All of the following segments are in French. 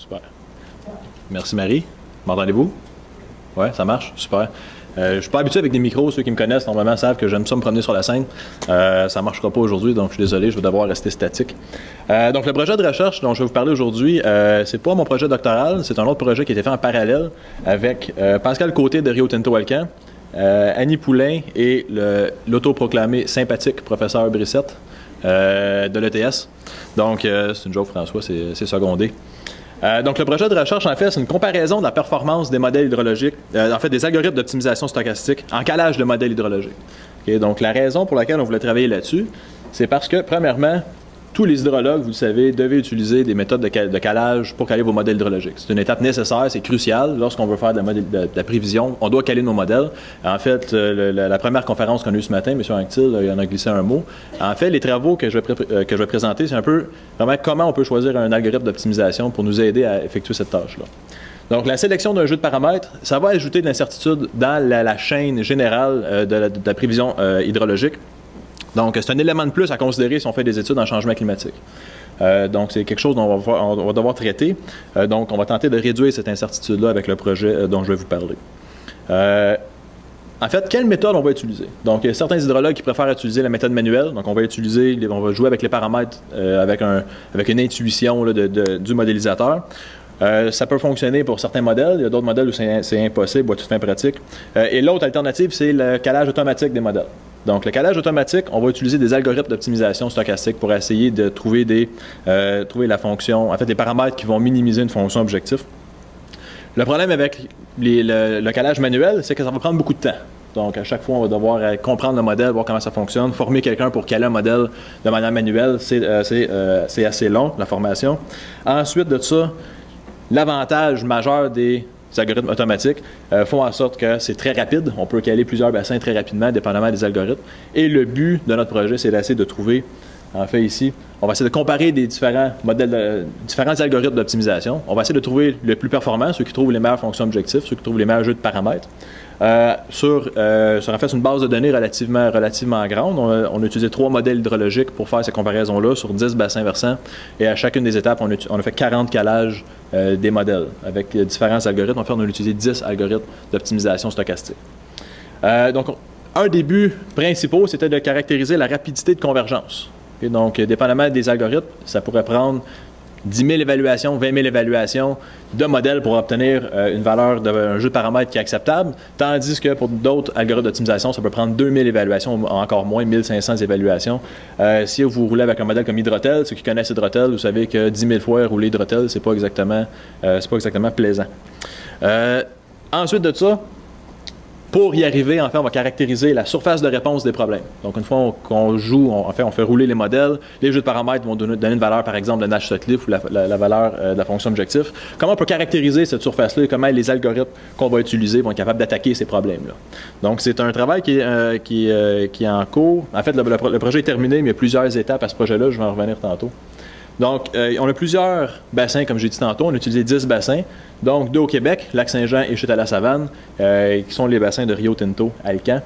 Super. Merci Marie. M'entendez-vous? Ouais, ça marche? Super. Je suis pas habitué avec des micros. Ceux qui me connaissent normalement savent que j'aime ça me promener sur la scène. Ça ne marchera pas aujourd'hui, donc je suis désolé, je vais devoir rester statique. Donc le projet de recherche dont je vais vous parler aujourd'hui, c'est pas mon projet doctoral, c'est un autre projet qui a été fait en parallèle avec Pascal Côté de Rio Tinto Alcan, Annie Poulain et l'autoproclamé sympathique professeur Brissette de l'ETS. Donc c'est une joke, François, c'est secondé. Donc, le projet de recherche, en fait, c'est une comparaison de la performance des modèles hydrologiques, en fait, des algorithmes d'optimisation stochastique en calage de modèles hydrologiques. Okay? Donc, la raison pour laquelle on voulait travailler là-dessus, c'est parce que, premièrement, tous les hydrologues, vous le savez, devaient utiliser des méthodes de calage pour caler vos modèles hydrologiques. C'est une étape nécessaire, c'est crucial. Lorsqu'on veut faire de la prévision, on doit caler nos modèles. En fait, la première conférence qu'on a eue ce matin, M. Anctil, il en a glissé un mot. En fait, les travaux que je vais présenter, c'est un peu vraiment comment on peut choisir un algorithme d'optimisation pour nous aider à effectuer cette tâche-là. Donc, la sélection d'un jeu de paramètres, ça va ajouter de l'incertitude dans la chaîne générale de la prévision hydrologique. Donc, c'est un élément de plus à considérer si on fait des études en changement climatique. Donc, c'est quelque chose dont on va devoir traiter. Donc, on va tenter de réduire cette incertitude-là avec le projet dont je vais vous parler. En fait, quelle méthode on va utiliser? Donc, il y a certains hydrologues qui préfèrent utiliser la méthode manuelle. Donc, on va jouer avec les paramètres avec une intuition là, du modélisateur. Ça peut fonctionner pour certains modèles. Il y a d'autres modèles où c'est impossible, à toute fin pratique. Et l'autre alternative, c'est le calage automatique des modèles. Donc, le calage automatique, on va utiliser des algorithmes d'optimisation stochastique pour essayer de trouver la fonction, en fait, des paramètres qui vont minimiser une fonction objectif. Le problème avec le calage manuel, c'est que ça va prendre beaucoup de temps. Donc, à chaque fois, on va devoir comprendre le modèle, voir comment ça fonctionne. Former quelqu'un pour caler un modèle de manière manuelle, c'est assez long, la formation. Ensuite de ça, l'avantage majeur des algorithmes automatiques font en sorte que c'est très rapide. On peut caler plusieurs bassins très rapidement, dépendamment des algorithmes. Et le but de notre projet, c'est d'essayer de trouver, en fait ici, on va essayer de comparer des différents algorithmes d'optimisation. On va essayer de trouver le plus performant, ceux qui trouvent les meilleures fonctions objectives, ceux qui trouvent les meilleurs jeux de paramètres. Sur en fait une base de données relativement grande. On a utilisé 3 modèles hydrologiques pour faire ces comparaisons-là sur 10 bassins versants. Et à chacune des étapes, on a fait 40 calages des modèles avec différents algorithmes. En fait, on a utilisé 10 algorithmes d'optimisation stochastique. Donc, un des buts principaux, c'était de caractériser la rapidité de convergence. Okay? Donc, dépendamment des algorithmes, ça pourrait prendre 10 000 évaluations, 20 000 évaluations de modèles pour obtenir une valeur d'un jeu de paramètres qui est acceptable, tandis que pour d'autres algorithmes d'optimisation, ça peut prendre 2 000 évaluations, encore moins, 1 500 évaluations. Si vous roulez avec un modèle comme Hydrotel, ceux qui connaissent Hydrotel, vous savez que 10 000 fois rouler Hydrotel, c'est pas exactement plaisant. Ensuite de ça, pour y arriver, en fait, on va caractériser la surface de réponse des problèmes. Donc, une fois qu'on joue, on fait rouler les modèles, les jeux de paramètres vont donner une valeur, par exemple, de Nash-Sutcliffe ou la valeur de la fonction objectif. Comment on peut caractériser cette surface-là et comment les algorithmes qu'on va utiliser vont être capables d'attaquer ces problèmes-là. Donc, c'est un travail qui est en cours. En fait, le projet est terminé, mais il y a plusieurs étapes à ce projet-là. Je vais en revenir tantôt. Donc, on a plusieurs bassins, comme j'ai dit tantôt. On a utilisé 10 bassins. Donc, 2 au Québec, Lac-Saint-Jean et Chute-à-la-Savane, qui sont les bassins de Rio Tinto Alcan.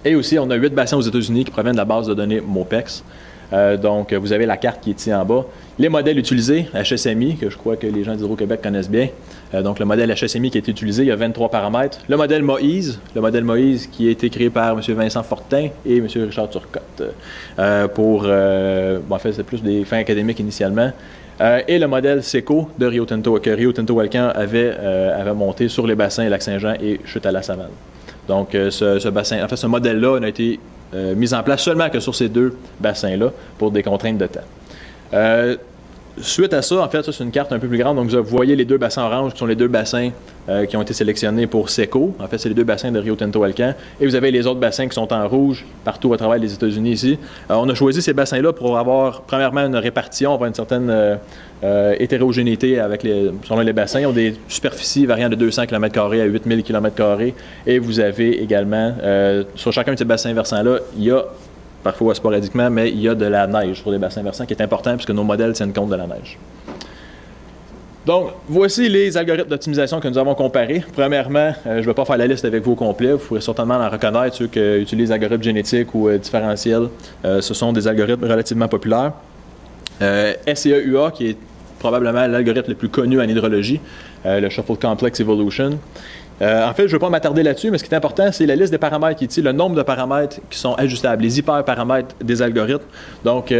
Et aussi, on a 8 bassins aux États-Unis qui proviennent de la base de données MOPEX. Donc, vous avez la carte qui est ici en bas. Les modèles utilisés, HSMI, que je crois que les gens d'Hydro-Québec connaissent bien. Donc, le modèle HSMI qui a été utilisé, il y a 23 paramètres. Le modèle Moïse qui a été créé par M. Vincent Fortin et M. Richard Turcotte en fait, c'est plus des fins académiques initialement. Et le modèle SECO de Rio Tinto, que Rio Tinto Alcan avait monté sur les bassins Lac-Saint-Jean et Chute-à-la-Savane. Donc, ce modèle-là n'a été mis en place seulement que sur ces 2 bassins-là pour des contraintes de temps. Suite à ça, en fait, ça c'est une carte un peu plus grande. Donc, vous voyez les 2 bassins orange qui sont les 2 bassins qui ont été sélectionnés pour SECO. En fait, c'est les 2 bassins de Rio Tinto Alcan. Et vous avez les autres bassins qui sont en rouge partout à travers les États-Unis ici. On a choisi ces bassins-là pour avoir, premièrement, une répartition, avoir une certaine hétérogénéité selon les bassins. Ils ont des superficies variant de 200 km² à 8000 km². Et vous avez également, sur chacun de ces bassins versants-là, il y a parfois sporadiquement, mais il y a de la neige sur les bassins versants qui est important puisque nos modèles tiennent compte de la neige. Donc, voici les algorithmes d'optimisation que nous avons comparés. Premièrement, je ne vais pas faire la liste avec vous au complet. Vous pourrez certainement en reconnaître ceux qui utilisent algorithmes génétiques ou différentiels. Ce sont des algorithmes relativement populaires. SCA-UA, qui est probablement l'algorithme le plus connu en hydrologie, le Shuffle Complex Evolution. En fait, je ne vais pas m'attarder là-dessus, mais ce qui est important, c'est la liste des paramètres qui est ici, le nombre de paramètres qui sont ajustables, les hyperparamètres des algorithmes. Donc,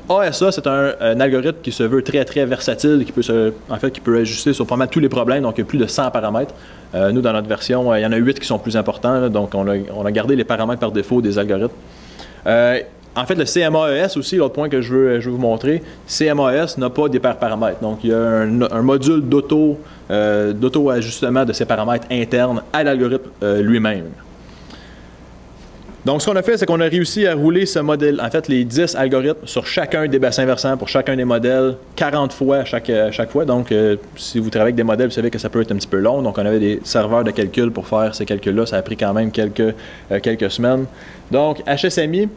ASA, c'est un algorithme qui se veut très, très versatile, qui peut ajuster sur pas mal tous les problèmes, donc il y a plus de 100 paramètres. Nous, dans notre version, il y en a 8 qui sont plus importants, là, donc on a gardé les paramètres par défaut des algorithmes. En fait, le CMAES aussi, l'autre point que je veux vous montrer, CMAES n'a pas d'hyperparamètres. Donc, il y a un module d'auto-ajustement de ces paramètres internes à l'algorithme lui-même. Donc, ce qu'on a fait, c'est qu'on a réussi à rouler ce modèle, en fait, les 10 algorithmes sur chacun des bassins versants pour chacun des modèles, 40 fois chaque fois. Donc, si vous travaillez avec des modèles, vous savez que ça peut être un petit peu long. Donc, on avait des serveurs de calcul pour faire ces calculs-là. Ça a pris quand même quelques semaines. Donc, HSMI.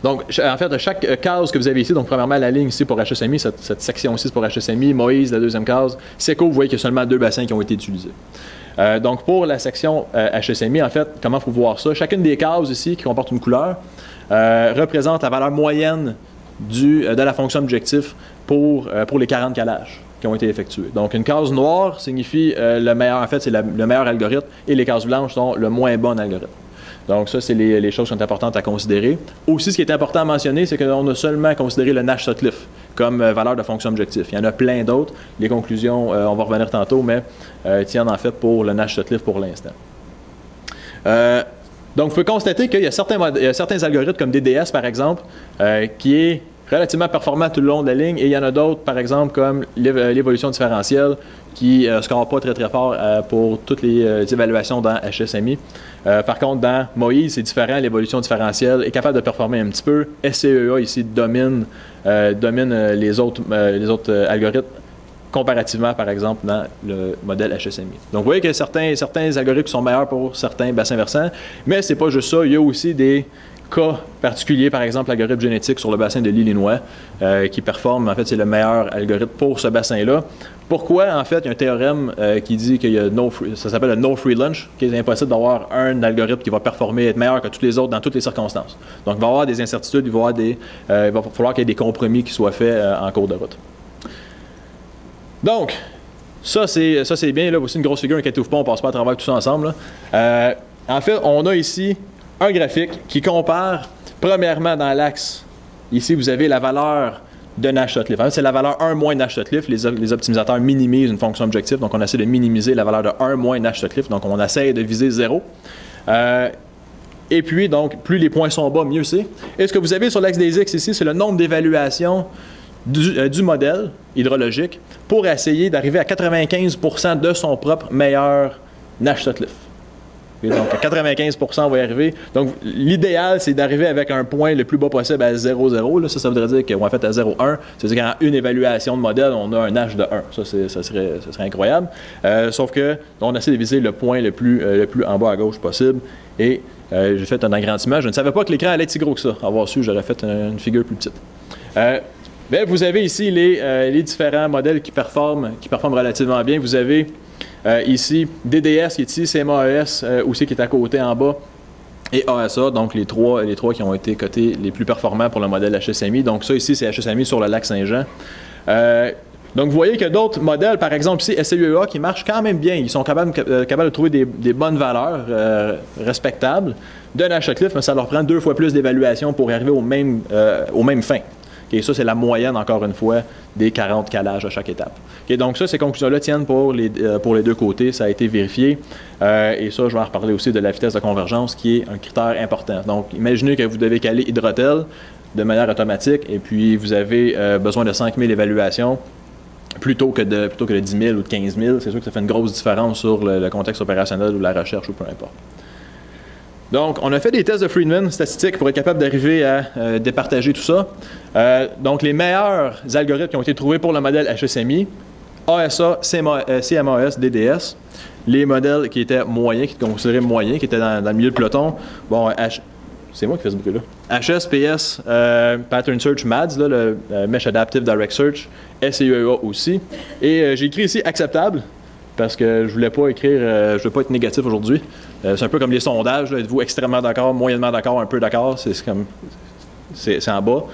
Donc, en fait, chaque case que vous avez ici, donc premièrement la ligne ici pour HSMI, cette section-ci pour HSMI, Moïse, la deuxième case, SECO, vous voyez qu'il y a seulement 2 bassins qui ont été utilisés. Donc, pour la section HSMI, en fait, comment il faut voir ça? Chacune des cases ici qui comporte une couleur représente la valeur moyenne de la fonction objectif pour les 40 calages qui ont été effectués. Donc, une case noire signifie le meilleur, en fait, c'est le meilleur algorithme, et les cases blanches sont le moins bon algorithme. Donc, ça, c'est les choses qui sont importantes à considérer. Aussi, ce qui est important à mentionner, c'est qu'on a seulement considéré le Nash-Sutcliffe comme valeur de fonction objectif. Il y en a plein d'autres. Les conclusions, on va revenir tantôt, mais tiennent en fait pour le Nash-Sutcliffe pour l'instant. Donc, vous pouvez constater qu'il y a certains algorithmes comme DDS, par exemple, qui est relativement performant tout le long de la ligne, et il y en a d'autres, par exemple, comme l'évolution différentielle, qui ne score pas très très fort pour toutes les évaluations dans HSMI. Par contre, dans Moïse, c'est différent, l'évolution différentielle est capable de performer un petit peu. SCEA ici domine les autres algorithmes comparativement, par exemple, dans le modèle HSMI. Donc, vous voyez que certains algorithmes sont meilleurs pour certains bassins versants, mais ce n'est pas juste ça, il y a aussi des cas particuliers, par exemple l'algorithme génétique sur le bassin de l'Illinois, qui performe, en fait, c'est le meilleur algorithme pour ce bassin-là. Pourquoi, en fait, il y a un théorème qui dit qu'il y a ça s'appelle le no free lunch, qu'il est impossible d'avoir un algorithme qui va performer, être meilleur que tous les autres dans toutes les circonstances. Donc, il va y avoir des incertitudes, il va falloir qu'il y ait des compromis qui soient faits en cours de route. Donc, ça c'est bien, là, aussi une grosse figure, inquiétez-vous pas, on ne passe pas à travers tout ça ensemble. En fait, on a ici un graphique qui compare, premièrement, dans l'axe, ici, vous avez la valeur de Nash-Sutcliffe. En fait, c'est la valeur 1 moins Nash-Sutcliffe. Les optimisateurs minimisent une fonction objectif, donc on essaie de minimiser la valeur de 1 moins Nash-Sutcliffe, donc on essaie de viser 0. Et puis, donc, plus les points sont bas, mieux c'est. Et ce que vous avez sur l'axe des X ici, c'est le nombre d'évaluations du modèle hydrologique pour essayer d'arriver à 95% de son propre meilleur Nash-Sutcliffe. Et donc, à 95%, on va y arriver. Donc, l'idéal, c'est d'arriver avec un point le plus bas possible à 0,0. Ça voudrait dire qu'on va fait à 0,1. C'est-à-dire qu'en une évaluation de modèle, on a un H de 1. Ça serait incroyable. Sauf que on essaie de viser le point le plus en bas à gauche possible. Et j'ai fait un agrandissement. Je ne savais pas que l'écran allait être si gros que ça. Avoir su, j'aurais fait une figure plus petite. Vous avez ici les différents modèles qui performent relativement bien. Vous avez ici DDS qui est ici, CMAES aussi qui est à côté en bas, et ASA, donc les trois qui ont été cotés les plus performants pour le modèle HSMI. Donc ça ici, c'est HSMI sur le lac Saint-Jean. Donc vous voyez qu'il y a d'autres modèles, par exemple ici SCEA, qui marchent quand même bien. Ils sont capables de trouver des bonnes valeurs respectables de Nash-Sutcliffe, mais ça leur prend 2 fois plus d'évaluation pour arriver aux mêmes fins. Okay, ça, c'est la moyenne, encore une fois, des 40 calages à chaque étape. Okay, donc ça, ces conclusions-là tiennent pour les 2 côtés. Ça a été vérifié. Et ça, je vais en reparler aussi de la vitesse de convergence, qui est un critère important. Donc, imaginez que vous devez caler Hydrotel de manière automatique, et puis vous avez besoin de 5000 évaluations plutôt que de 10 000 ou de 15 000. C'est sûr que ça fait une grosse différence sur le contexte opérationnel ou la recherche ou peu importe. Donc, on a fait des tests de Friedman statistiques pour être capable d'arriver à départager tout ça. Donc, les meilleurs algorithmes qui ont été trouvés pour le modèle HSMI, ASA, CMAS, DDS. Les modèles qui étaient moyens, qui étaient considérés moyens, qui étaient dans le milieu de peloton, bon, c'est moi qui fais ce bruit-là. HS, PS, Pattern Search, MADS, là, le Mesh Adaptive Direct Search, SEA aussi. Et j'ai écrit ici acceptable, parce que je voulais pas écrire, je voulais pas être négatif aujourd'hui. C'est un peu comme les sondages, là, êtes-vous extrêmement d'accord, moyennement d'accord, un peu d'accord, c'est en bas.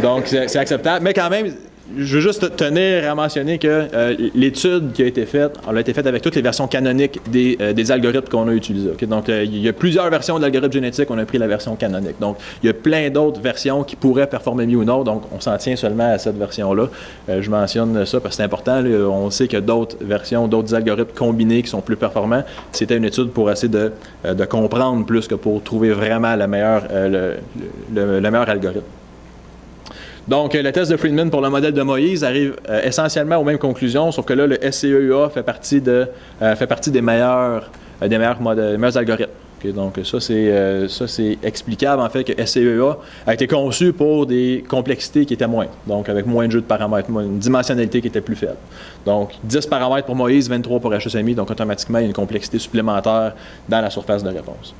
Donc c'est acceptable, mais quand même, je veux juste tenir à mentionner que l'étude qui a été faite, elle a été faite avec toutes les versions canoniques des algorithmes qu'on a utilisés. Okay? Donc, il y a plusieurs versions de l'algorithme génétique, on a pris la version canonique. Donc, il y a plein d'autres versions qui pourraient performer mieux ou non, donc on s'en tient seulement à cette version-là. Je mentionne ça parce que c'est important. Là, on sait qu'il y a d'autres versions, d'autres algorithmes combinés qui sont plus performants. C'était une étude pour essayer de comprendre plus que pour trouver vraiment le meilleur algorithme. Donc, le test de Friedman pour le modèle de Moïse arrive essentiellement aux mêmes conclusions, sauf que là, le SCEUA fait partie des meilleurs algorithmes. Okay, donc, ça, c'est explicable, en fait, que SCEA a été conçu pour des complexités qui étaient moindres, donc avec moins de jeux de paramètres, une dimensionnalité qui était plus faible. Donc, 10 paramètres pour Moïse, 23 pour HSMI, donc automatiquement, il y a une complexité supplémentaire dans la surface de réponse.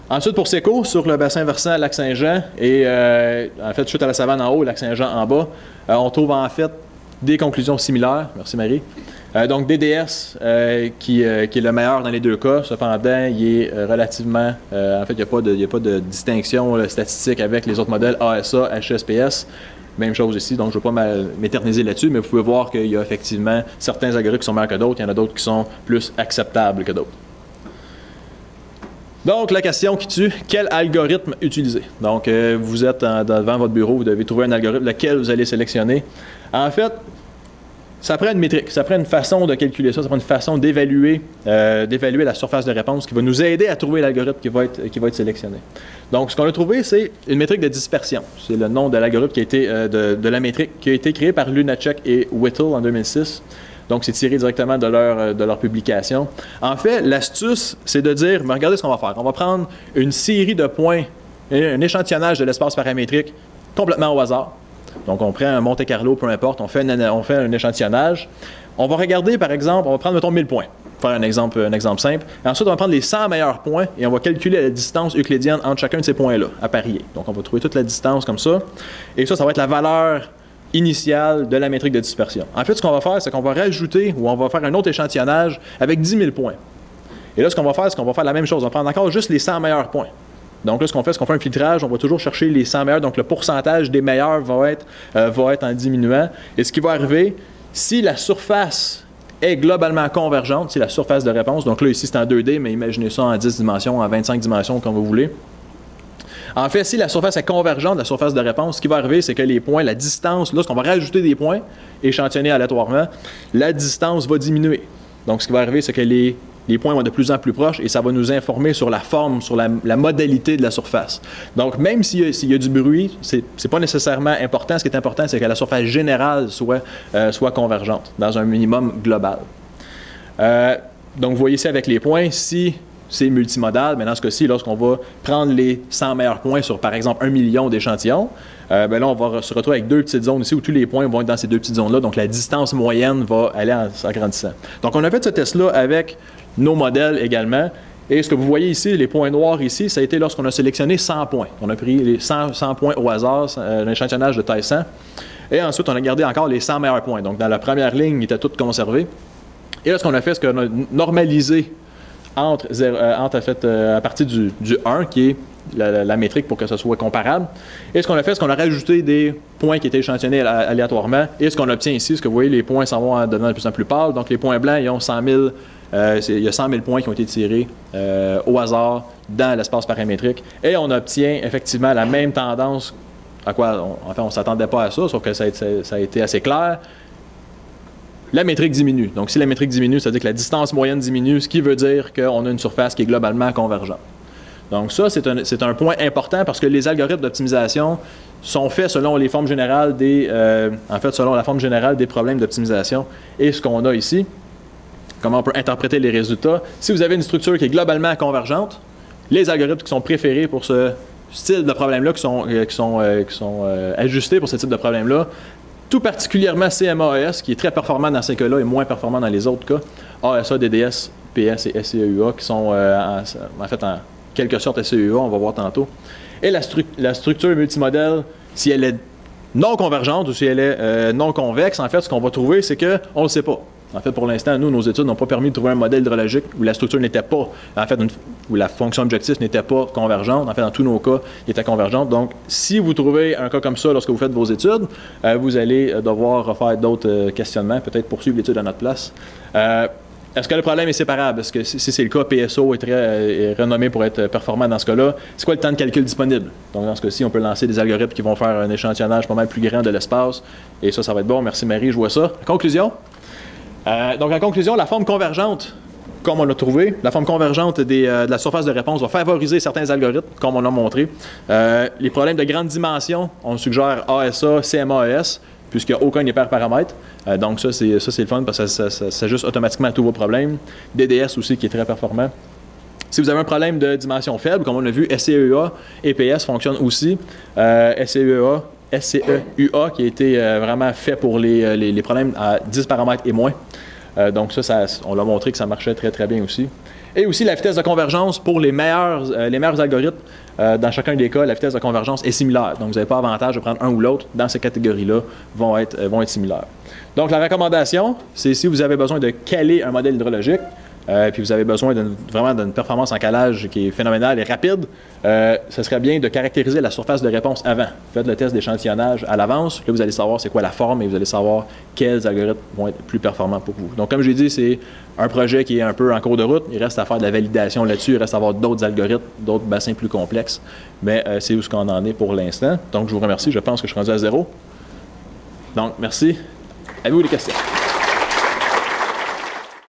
Ensuite, pour SECO, sur le bassin versant Lac-Saint-Jean et en fait, chute à la savane en haut, Lac-Saint-Jean en bas, on trouve en fait des conclusions similaires. Merci Marie. Donc, DDS qui est le meilleur dans les deux cas. Cependant, il est relativement... en fait, il n'y a pas de distinction statistique avec les autres modèles ASA, HSPS. Même chose ici, donc je ne veux pas m'éterniser là-dessus, mais vous pouvez voir qu'il y a effectivement certains algorithmes qui sont meilleurs que d'autres. Il y en a d'autres qui sont plus acceptables que d'autres. Donc, la question qui tue, quel algorithme utiliser? Donc, vous êtes devant votre bureau, vous devez trouver un algorithme, lequel vous allez sélectionner. En fait, ça prend une métrique, ça prend une façon de calculer ça prend une façon d'évaluer la surface de réponse qui va nous aider à trouver l'algorithme qui va être sélectionné. Donc, ce qu'on a trouvé, c'est une métrique de dispersion. C'est le nom de l'algorithme qui a été, de la métrique qui a été créée par Lunacek et Whittle en 2006. Donc, c'est tiré directement de leur publication. En fait, l'astuce, c'est de dire, mais regardez ce qu'on va faire. On va prendre une série de points, un échantillonnage de l'espace paramétrique complètement au hasard. Donc, on prend un Monte Carlo, peu importe, on fait un échantillonnage. On va regarder, par exemple, on va prendre, mettons, 1000 points. Pour faire un exemple simple. Et ensuite, on va prendre les 100 meilleurs points et on va calculer la distance euclidienne entre chacun de ces points-là, à parier. Donc, on va trouver toute la distance comme ça. Et ça va être la valeur initiale de la métrique de dispersion. En fait, ce qu'on va faire, c'est qu'on va rajouter ou on va faire un autre échantillonnage avec 10 000 points. Et là, ce qu'on va faire, c'est qu'on va faire la même chose. On va prendre encore juste les 100 meilleurs points. Donc là, ce qu'on fait, c'est qu'on fait un filtrage. On va toujours chercher les 100 meilleurs. Donc, le pourcentage des meilleurs va être en diminuant. Et ce qui va arriver, si la surface est globalement convergente, c'est la surface de réponse. Donc là, ici, c'est en 2D, mais imaginez ça en 10 dimensions, en 25 dimensions, comme vous voulez. En fait, si la surface est convergente, la surface de réponse, ce qui va arriver, c'est que les points, la distance, lorsqu'on va rajouter des points, échantillonnés aléatoirement, la distance va diminuer. Donc, ce qui va arriver, c'est que les points vont être de plus en plus proches et ça va nous informer sur la forme, sur la modalité de la surface. Donc, même s'il y a du bruit, c'est pas nécessairement important. Ce qui est important, c'est que la surface générale soit convergente dans un minimum global. Donc, vous voyez ici avec les points, si c'est multimodal, mais dans ce cas-ci, lorsqu'on va prendre les 100 meilleurs points sur, par exemple, 1 million d'échantillons, là, on va se retrouver avec deux petites zones ici où tous les points vont être dans ces deux petites zones-là. Donc, la distance moyenne va aller en s'agrandissant. Donc, on a fait ce test-là avec nos modèles également. Et ce que vous voyez ici, les points noirs ici, ça a été lorsqu'on a sélectionné 100 points. On a pris les 100 points au hasard, un échantillonnage de taille 100. Et ensuite, on a gardé encore les 100 meilleurs points. Donc, dans la première ligne, ils étaient tous conservés. Et là, ce qu'on a fait, c'est qu'on a normalisé à partir du 1, qui est la métrique pour que ce soit comparable. Et ce qu'on a fait, c'est qu'on a rajouté des points qui étaient échantillonnés aléatoirement. Et ce qu'on obtient ici, ce que vous voyez, les points s'en vont en devenant de plus en plus pâles. Donc, les points blancs, ils ont 100 000, il y a 100 000 points qui ont été tirés au hasard dans l'espace paramétrique. Et on obtient effectivement la même tendance à quoi, on ne s'attendait pas à ça, sauf que ça a été assez clair. La métrique diminue. Donc, si la métrique diminue, ça veut dire que la distance moyenne diminue, ce qui veut dire qu'on a une surface qui est globalement convergente. Donc, ça, c'est un point important parce que les algorithmes d'optimisation sont faits selon les formes générales selon la forme générale des problèmes d'optimisation. Et ce qu'on a ici, comment on peut interpréter les résultats. Si vous avez une structure qui est globalement convergente, les algorithmes qui sont préférés pour ce style de problème-là, qui sont ajustés pour ce type de problème-là, tout particulièrement CMAES, qui est très performant dans ces cas-là et moins performant dans les autres cas, ASA, DDS, PS et SCEUA, qui sont en fait en quelque sorte SCEUA, on va voir tantôt. Et la structure multimodèle, si elle est non convergente ou si elle est non convexe, en fait, ce qu'on va trouver, c'est qu'on ne le sait pas. En fait, pour l'instant, nous, nos études n'ont pas permis de trouver un modèle hydrologique où la structure n'était pas, en fait, où la fonction objectif n'était pas convergente. En fait, dans tous nos cas, il était convergente. Donc, si vous trouvez un cas comme ça lorsque vous faites vos études, vous allez devoir refaire d'autres questionnements, peut-être poursuivre l'étude à notre place. Est-ce que le problème est séparable? Est-ce que si c'est le cas, PSO est renommé pour être performant dans ce cas-là? C'est quoi le temps de calcul disponible? Donc, dans ce cas-ci, on peut lancer des algorithmes qui vont faire un échantillonnage pas mal plus grand de l'espace. Et ça va être bon. Merci Marie, je vois ça. Conclusion? Donc, en conclusion, la forme convergente, comme on l'a trouvé, la forme convergente de la surface de réponse va favoriser certains algorithmes, comme on l'a montré. Les problèmes de grande dimension, on suggère ASA, CMAES, puisqu'il n'y a aucun hyperparamètre. Donc ça, c'est le fun parce que ça s'ajuste automatiquement à tous vos problèmes. DDS aussi, qui est très performant. Si vous avez un problème de dimension faible, comme on a vu, SCEA, EPS fonctionne aussi. SCEA, qui a été vraiment fait pour les problèmes à 10 paramètres et moins. Donc ça, on l'a montré que ça marchait très, très bien aussi. Et aussi la vitesse de convergence pour les meilleurs algorithmes. Dans chacun des cas, la vitesse de convergence est similaire. Donc, vous n'avez pas avantage de prendre un ou l'autre. Dans ces catégories-là, vont être similaires. Donc, la recommandation, c'est si vous avez besoin de caler un modèle hydrologique, puis vous avez besoin vraiment d'une performance en calage qui est phénoménale et rapide, ce serait bien de caractériser la surface de réponse avant. Faites le test d'échantillonnage à l'avance. Là, vous allez savoir c'est quoi la forme et vous allez savoir quels algorithmes vont être plus performants pour vous. Donc, comme je l'ai dit, c'est un projet qui est un peu en cours de route. Il reste à faire de la validation là-dessus. Il reste à avoir d'autres algorithmes, d'autres bassins plus complexes. Mais c'est où ce qu'on en est pour l'instant. Donc, je vous remercie. Je pense que je suis rendu à 0. Donc, merci. Avez-vous des questions?